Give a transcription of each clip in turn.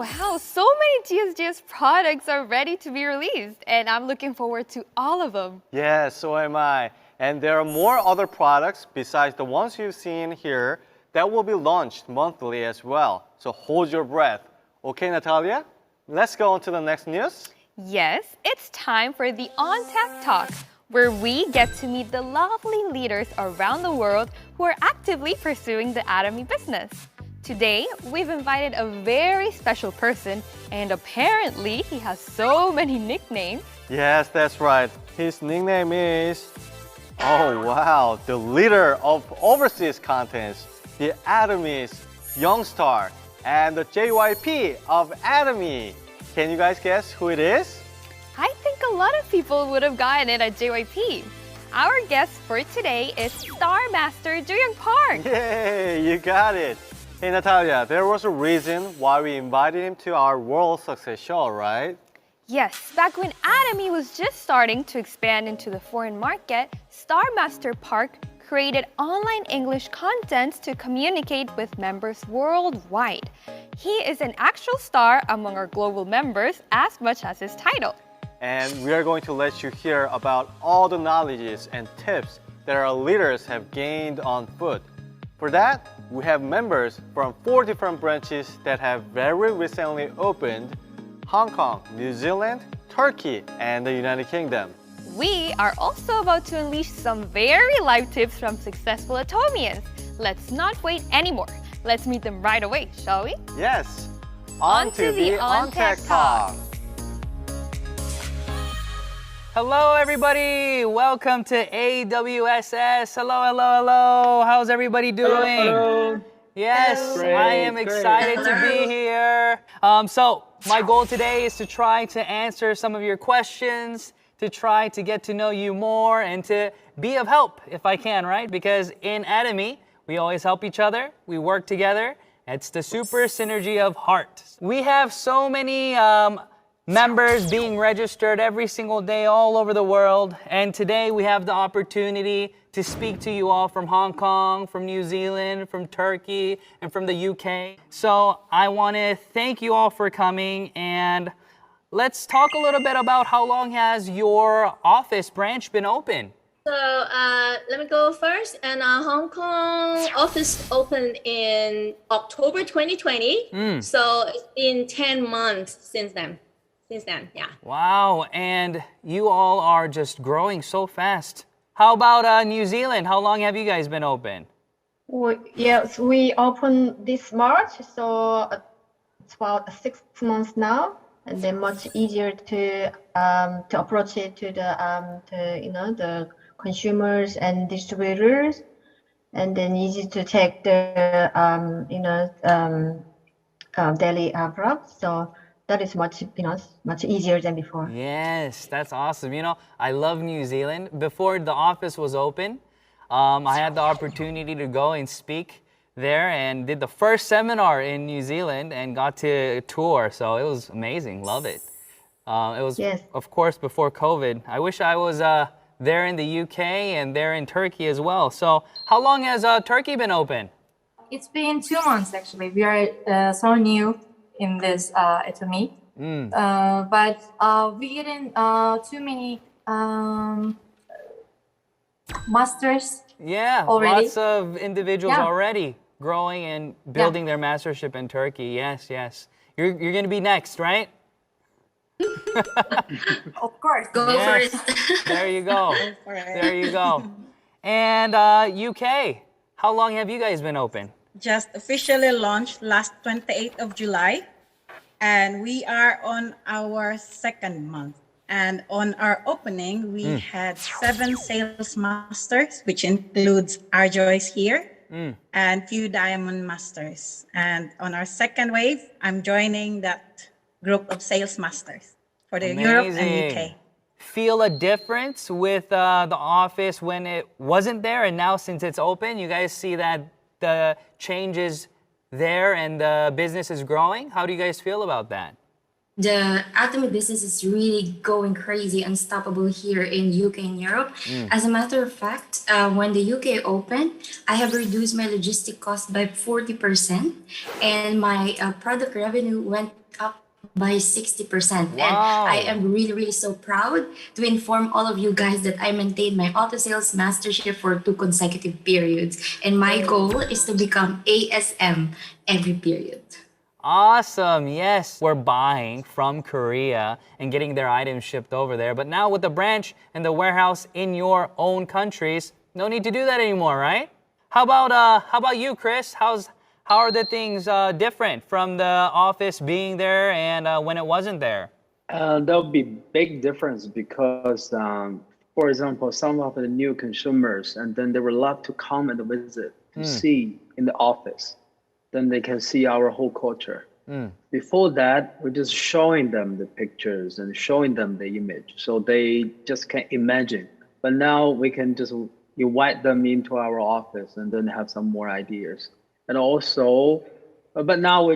Wow, so many GSGS products are ready to be released, and I'm looking forward to all of them. Yeah, so am I. And there are more other products besides the ones you've seen here that will be launched monthly as well. So hold your breath. Okay, Natalia? Let's go on to the next news. Yes, it's time for the On Tech Talk, where we get to meet the lovely leaders around the world who are actively pursuing the Atomy business. Today, we've invited a very special person, and apparently he has so many nicknames. Yes, that's right. His nickname is, oh wow, the leader of overseas contents, the Atomy's Young Star, and the JYP of Atomy. Can you guys guess who it is? I think a lot of people would have gotten it at JYP. Our guest for today is Star Master Joo Park. Yay, you got it. Hey Natalia, there was a reason why we invited him to our World Success Show, right? Yes, back when Atomy was just starting to expand into the foreign market, Star Master Park created online English content to communicate with members worldwide. He is an actual star among our global members as much as his title. And we are going to let you hear about all the knowledges and tips that our leaders have gained on foot. For that, we have members from 4 different branches that have very recently opened: Hong Kong, New Zealand, Turkey, and the United Kingdom. We are also about to unleash some very live tips from successful Atomians. Let's not wait anymore. Let's meet them right away, shall we? Yes. On to the On Tech Talk. Hello, everybody. Welcome to AWSS. Hello, hello, hello. How's everybody doing? Hello. Yes, Great, I am great. excited to be here. So my goal today is to try to answer some of your questions, to try to get to know you more, and to be of help if I can, right? Because in Atomy, we always help each other. We work together. It's the super synergy of heart. We have so many members being registered every single day all over the world. And today we have the opportunity to speak to you all from Hong Kong, from New Zealand, from Turkey, and from the UK. So I want to thank you all for coming, and let's talk a little bit about how long has your office branch been open? So let me go first. And Hong Kong office opened in October 2020. So it's been 10 months since then. Yeah. Wow, and you all are just growing so fast. How about New Zealand? How long have you guys been open? Yes, we opened this March, so it's about 6 months now, and then much easier to approach it to the consumers and distributors, and then easy to take the daily products. So that is much easier than before. Yes, that's awesome. You know, I love New Zealand. Before the office was open, I had the opportunity to go and speak there and did the first seminar in New Zealand and got to tour. So it was amazing. Love it. It was, Yes. of course, before COVID. I wish I was there in the UK and there in Turkey as well. So how long has Turkey been open? It's been 2 months actually. We are so new in this Atomy, but we getting too many masters. Yeah, already. lots of individuals Yeah. already growing and building their mastership in Turkey. Yes, yes. You're going to be next, right? Of course. Go Yes. first. There you go. There you go. And UK, how long have you guys been open? Just officially launched last 28th of July, and we are on our 2nd month. And on our opening, we had 7 sales masters, which includes our Joyce here, and few diamond masters. And on our 2nd wave, I'm joining that group of sales masters for the Europe and UK. Feel a difference with the office when it wasn't there, and now since it's open, you guys see that the changes there and the business is growing? How do you guys feel about that? The Atomy business is really going crazy, unstoppable here in UK and Europe. As a matter of fact, when the UK opened, I have reduced my logistic cost by 40%, and my product revenue went by 60%. And Wow. I am really, really so proud to inform all of you guys that I maintained my auto sales mastership for 2 consecutive periods. And my goal is to become ASM every period. Awesome. Yes, we're buying from Korea and getting their items shipped over there. But now with the branch and the warehouse in your own countries, no need to do that anymore, right? How about you, Chris? How are the things different from the office being there and when it wasn't there? There'll be big difference because, for example, some of the new consumers, and then they will love to come and visit to see in the office. Then they can see our whole culture. Before that, we're just showing them the pictures and showing them the image, so they just can't imagine. But now we can just invite them into our office and then have some more ideas. And also, but now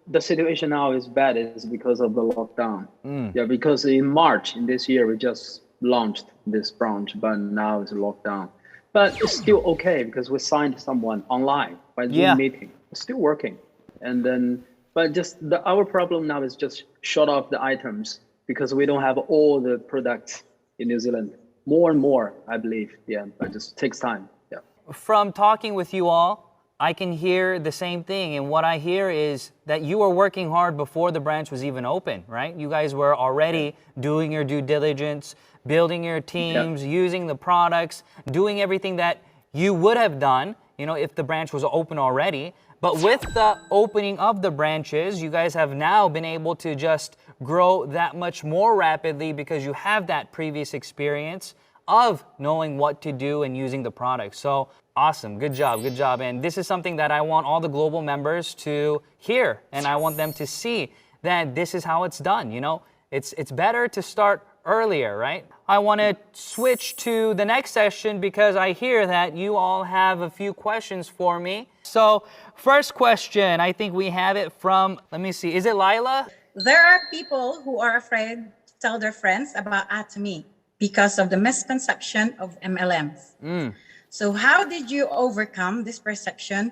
the situation now is bad is because of the lockdown. Yeah, because in March in this year, we just launched this branch, but now it's locked down. But it's still okay because we signed someone online by Zoom meeting. It's still working. And then, but just our problem now is just short of the items because we don't have all the products in New Zealand. More and more, I believe. Yeah, but it just takes time. Yeah. From talking with you all, I can hear the same thing. And what I hear is that you were working hard before the branch was even open, right? You guys were already doing your due diligence, building your teams, using the products, doing everything that you would have done, if the branch was open already. But with the opening of the branches, you guys have now been able to just grow that much more rapidly because you have that previous experience of knowing what to do and using the product. So awesome, good job. And this is something that I want all the global members to hear, and I want them to see that this is how it's done. It's better to start earlier, right? I want to switch to the next session because I hear that you all have a few questions for me. So first question, I think we have it from, let me see, is it Lila? There are people who are afraid to tell their friends about Atomy because of the misconception of MLMs. So how did you overcome this perception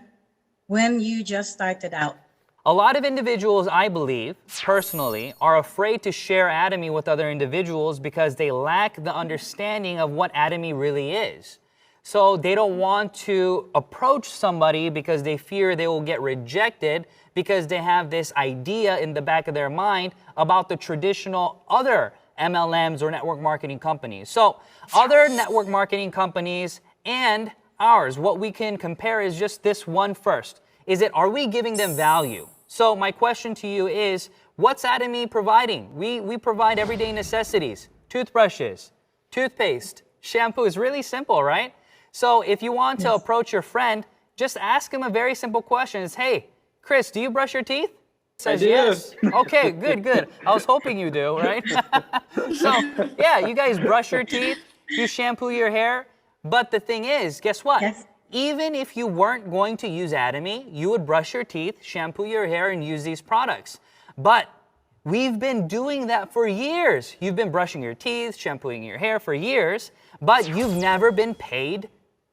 when you just started out? A lot of individuals, I believe, personally, are afraid to share Atomy with other individuals because they lack the understanding of what Atomy really is. So they don't want to approach somebody because they fear they will get rejected because they have this idea in the back of their mind about the traditional other MLMs or network marketing companies. So other network marketing companies and ours, what we can compare is just this one first. Are we giving them value? So my question to you is, what's Atomy providing? We provide everyday necessities, toothbrushes, toothpaste, shampoo. Is really simple, right? So if you want to approach your friend, just ask him a very simple question. It's, hey, Chris, do you brush your teeth? Says yes. Okay, good. I was hoping you do, right? So yeah, you guys brush your teeth, you shampoo your hair. But the thing is, guess what? Yes. Even if you weren't going to use Atomy, you would brush your teeth, shampoo your hair, and use these products. But we've been doing that for years. You've been brushing your teeth, shampooing your hair for years, but you've never been paid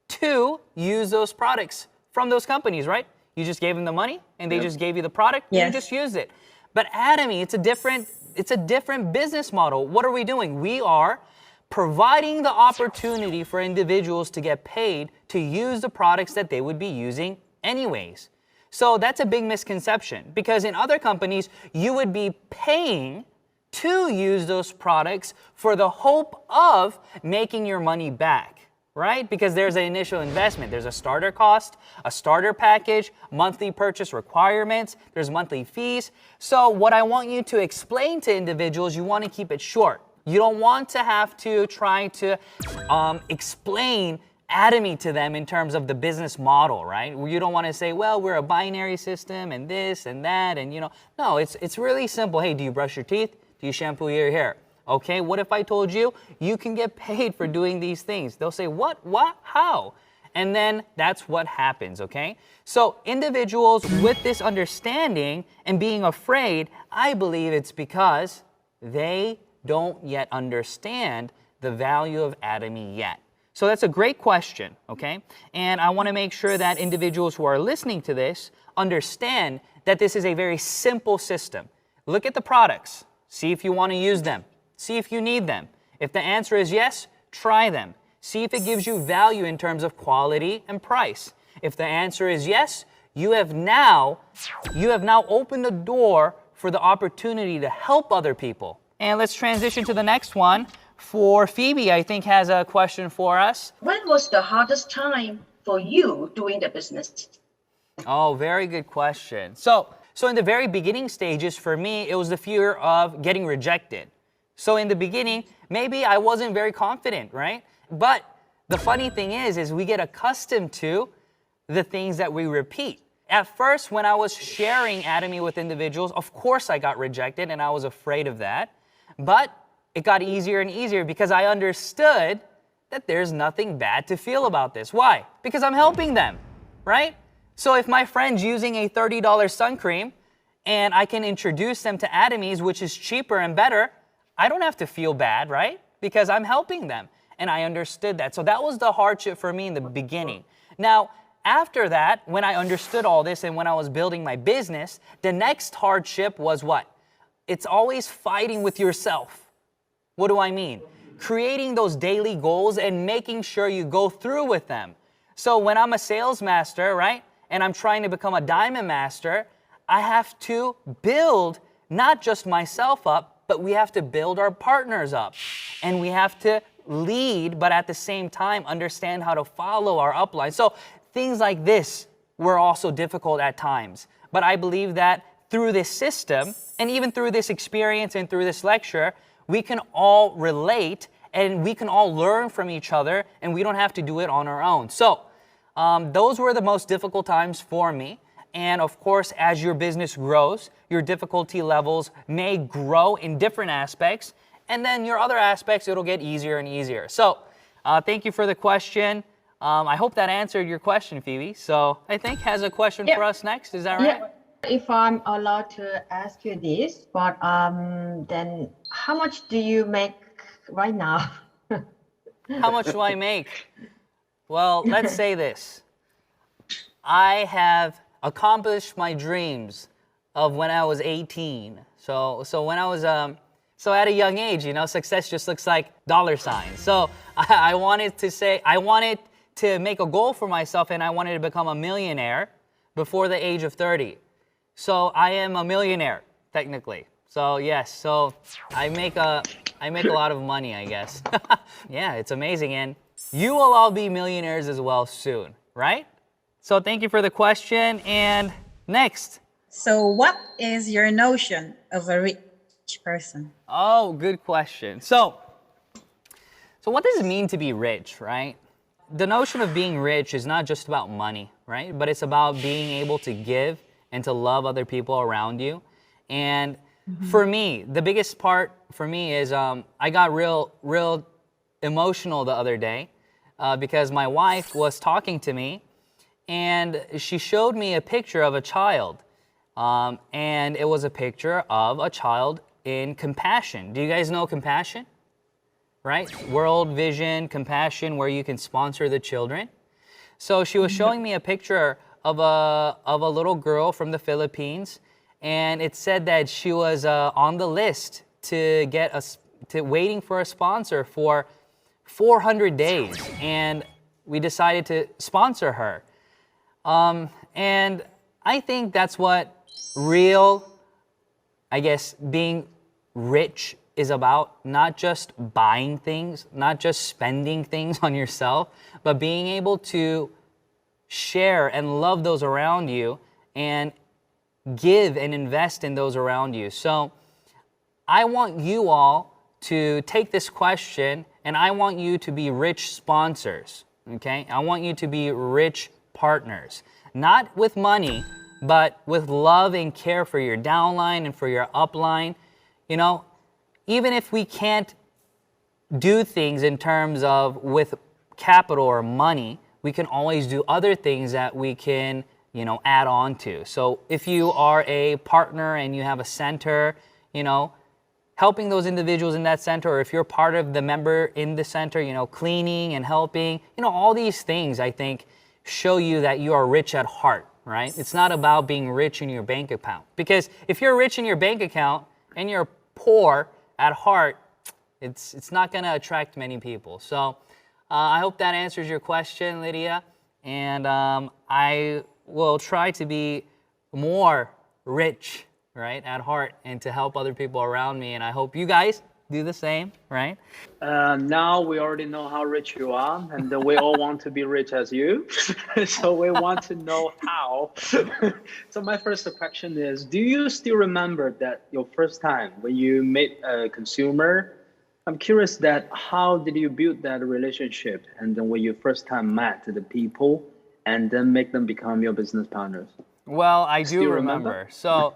to use those products from those companies, right? You just gave them the money, and they just gave you the product, and you just used it. But Atomy, it's a different business model. What are we doing? We are providing the opportunity for individuals to get paid to use the products that they would be using anyways. So that's a big misconception because in other companies, you would be paying to use those products for the hope of making your money back, right? Because there's an initial investment. There's a starter cost, a starter package, monthly purchase requirements, there's monthly fees. So what I want you to explain to individuals, you want to keep it short. You don't want to have to try to explain Atomy to them in terms of the business model, right? You don't want to say, well, we're a binary system and this and that and No, it's really simple. Hey, do you brush your teeth? Do you shampoo your hair? Okay, what if I told you you can get paid for doing these things? They'll say, what, how? And then that's what happens, okay? So individuals with this understanding and being afraid, I believe it's because they don't yet understand the value of Atomy yet. So that's a great question, okay? And I want to make sure that individuals who are listening to this understand that this is a very simple system. Look at the products. See if you want to use them. See if you need them. If the answer is yes, try them. See if it gives you value in terms of quality and price. If the answer is yes, you have now opened the door for the opportunity to help other people. And let's transition to the next one. For Phoebe, I think has a question for us. When was the hardest time for you doing the business? Oh, very good question. So in the very beginning stages for me, it was the fear of getting rejected. So in the beginning, maybe I wasn't very confident, right? But the funny thing is we get accustomed to the things that we repeat. At first, when I was sharing Atomy with individuals, of course I got rejected and I was afraid of that. But it got easier and easier because I understood that there's nothing bad to feel about this. Why? Because I'm helping them, right? So if my friend's using a $30 sun cream and I can introduce them to Atomy's, which is cheaper and better, I don't have to feel bad, right? Because I'm helping them. And I understood that. So that was the hardship for me in the beginning. Now, after that, when I understood all this and when I was building my business, the next hardship was what? It's always fighting with yourself. What do I mean? Creating those daily goals and making sure you go through with them. So when I'm a sales master, right, and I'm trying to become a diamond master, I have to build not just myself up, but we have to build our partners up. And we have to lead, but at the same time, understand how to follow our upline. So things like this were also difficult at times. But I believe that through this system, and even through this experience and through this lecture, we can all relate and we can all learn from each other and we don't have to do it on our own. So those were the most difficult times for me. And of course, as your business grows, your difficulty levels may grow in different aspects. And then your other aspects, it'll get easier and easier. So thank you for the question. I hope that answered your question, Phoebe. So I think has a question for us next. Is that right? Yeah. If I'm allowed to ask you this, but then how much do you make right now? How much do I make? Well, let's say this. I have accomplished my dreams of when I was 18. So when I was so at a young age, you know, success just looks like dollar signs. So I wanted to make a goal for myself and I wanted to become a millionaire before the age of 30. So I am a millionaire, technically. So yes, so I make a lot of money, I guess. Yeah, it's amazing. And you will all be millionaires as well soon, right? So thank you for the question. And next. So what is your notion of a rich person? Oh, good question. So what does it mean to be rich, right? The notion of being rich is not just about money, right? But it's about being able to give and to love other people around you. And for me, the biggest part for me is I got real emotional the other day because my wife was talking to me and she showed me a picture of a child. And it was a picture of a child in compassion. Do you guys know compassion? Right? World Vision, compassion, where you can sponsor the children. So she was showing me a picture of a little girl from the Philippines, and it said that she was on the list to waiting for a sponsor for 400 days, and we decided to sponsor her. And I think that's what real, I guess, being rich is about. Not just buying things, not just spending things on yourself, but being able to share and love those around you and give and invest in those around you. So I want you all to take this question and I want you to be rich sponsors, okay? I want you to be rich partners, not with money, but with love and care for your downline and for your upline. You know, even if we can't do things in terms of with capital or money, we can always do other things that we can, you know, add on to. So if you are a partner and you have a center, you know, helping those individuals in that center, or if you're part of the member in the center, you know, cleaning and helping, you know, all these things I think show you that you are rich at heart. right? It's not about being rich in your bank account. Because if you're rich in your bank account and you're poor at heart, it's not going to attract many people. So I hope that answers your question, Lydia. And I will try to be more rich, right, at heart, and to help other people around me. And I hope you guys do the same, right? Now we already know how rich you are, and then we all want to be rich as you. So we want to know how. So my first question is, do you still remember that your first time when you met a consumer? I'm curious that how did you build that relationship, and then when you first time met the people and then make them become your business partners? Well, I do Still remember. remember? So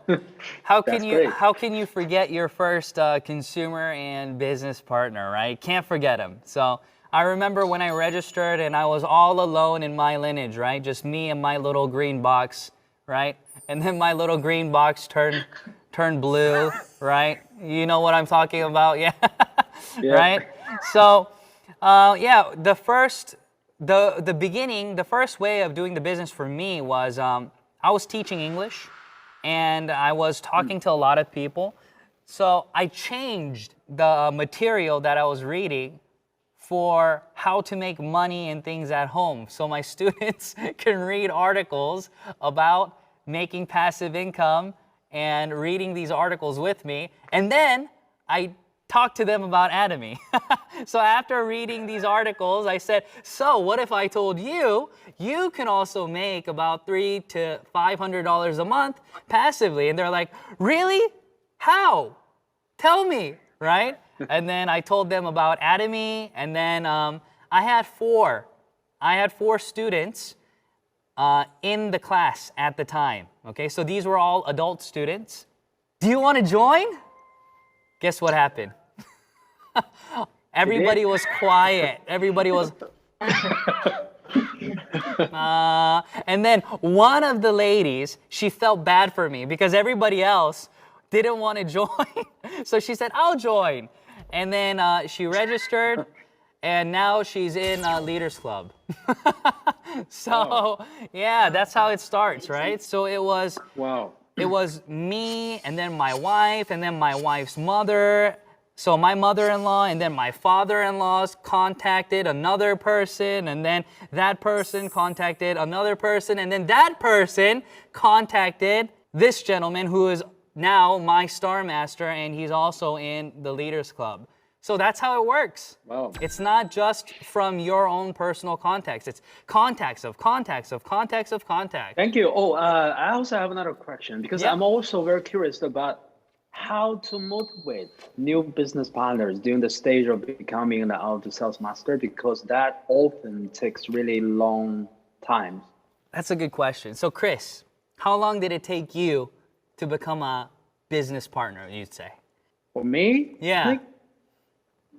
how can That's you great. how can you forget your first consumer and business partner, right? Can't forget him. So I remember when I registered and I was all alone in my lineage, right? Just me and my little green box, right? And then my little green box turned blue, right? You know what I'm talking about, yeah? Yeah. Right? So yeah, the first way of doing the business for me was I was teaching English and I was talking to a lot of people. So I changed the material that I was reading for how to make money and things at home. So my students can read articles about making passive income and reading these articles with me. And then I talk to them about Atomy. So after reading these articles, I said, so what if I told you, you can also make about $300 to $500 a month passively? And they're like, really? How? Tell me, right? And then I told them about Atomy, and then I had four students in the class at the time. Okay, so these were all adult students. Do you want to join? Guess what happened? Everybody was quiet. Everybody was. And then one of the ladies, she felt bad for me because everybody else didn't want to join. So she said, I'll join. And then she registered, and now she's in Leaders Club. So, yeah, that's how it starts, right? So it was. Wow. It was me, and then my wife, and then my wife's mother. So my mother-in-law and then my father-in-law's contacted another person, and then that person contacted another person, and then that person contacted this gentleman who is now my Star Master, and he's also in the Leaders Club. So that's how it works. Wow. It's not just from your own personal contacts. It's contacts of contacts of contacts of contacts. Thank you. Oh, I also have another question because Yeah. I'm also very curious about how to motivate new business partners during the stage of becoming an auto sales master, because that often takes really long time. That's a good question. So Chris, how long did it take you to become a business partner, you'd say? For me, Yeah. I think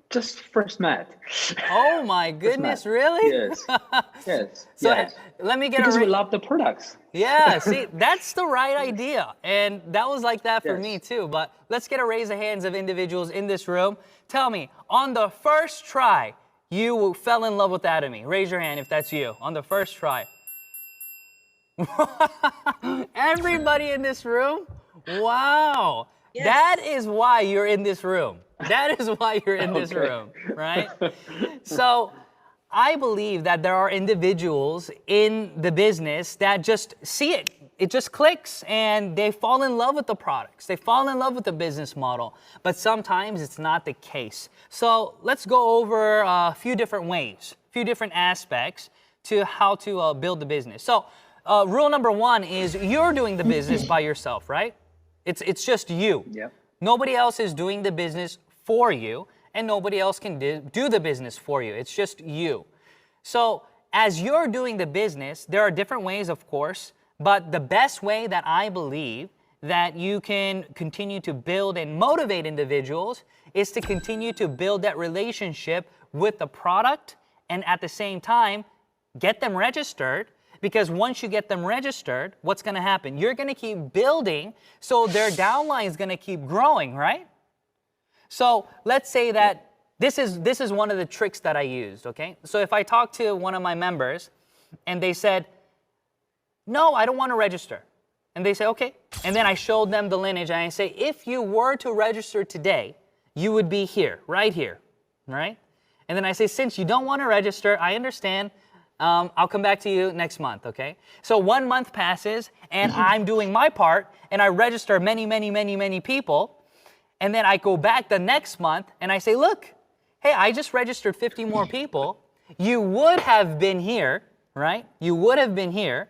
just first met. Oh my goodness, really? Yes. Yes. So yes. let me get Because a we love the products. Yeah, see, that's the right idea. And that was like that for Yes. me too. But let's get a raise of hands of individuals in this room. Tell me, on the first try, you fell in love with Atomy. Raise your hand if that's you. On the first try. Everybody in this room? Wow. Yes. That is why you're in this room. That is why you're in this room, right? So I believe that there are individuals in the business that just see it. It just clicks and they fall in love with the products. They fall in love with the business model. But sometimes it's not the case. So let's go over a few different ways, a few different aspects to how to build the business. So rule number one is you're doing the business by yourself, right? It's just you. Yep. Nobody else is doing the business for you, and nobody else can do the business for you. It's just you. So as you're doing the business, there are different ways, of course, but the best way that I believe that you can continue to build and motivate individuals is to continue to build that relationship with the product, and at the same time, get them registered. Because once you get them registered, what's going to happen? You're going to keep building, so their downline is going to keep growing, right? So let's say that this is one of the tricks that I used, okay? So if I talk to one of my members and they said, no, I don't want to register. And they say, okay. And then I showed them the lineage and I say, if you were to register today, you would be here, right here, right? And then I say, since you don't want to register, I understand. I'll come back to you next month, okay? So 1 month passes and I'm doing my part and I register many people. And then I go back the next month and I say, look, hey, I just registered 50 more people. You would have been here, right? You would have been here,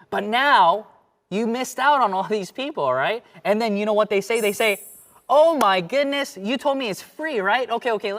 but now you missed out on all these people, right? And then you know what they say? They say, oh my goodness, you told me it's free, right? Okay.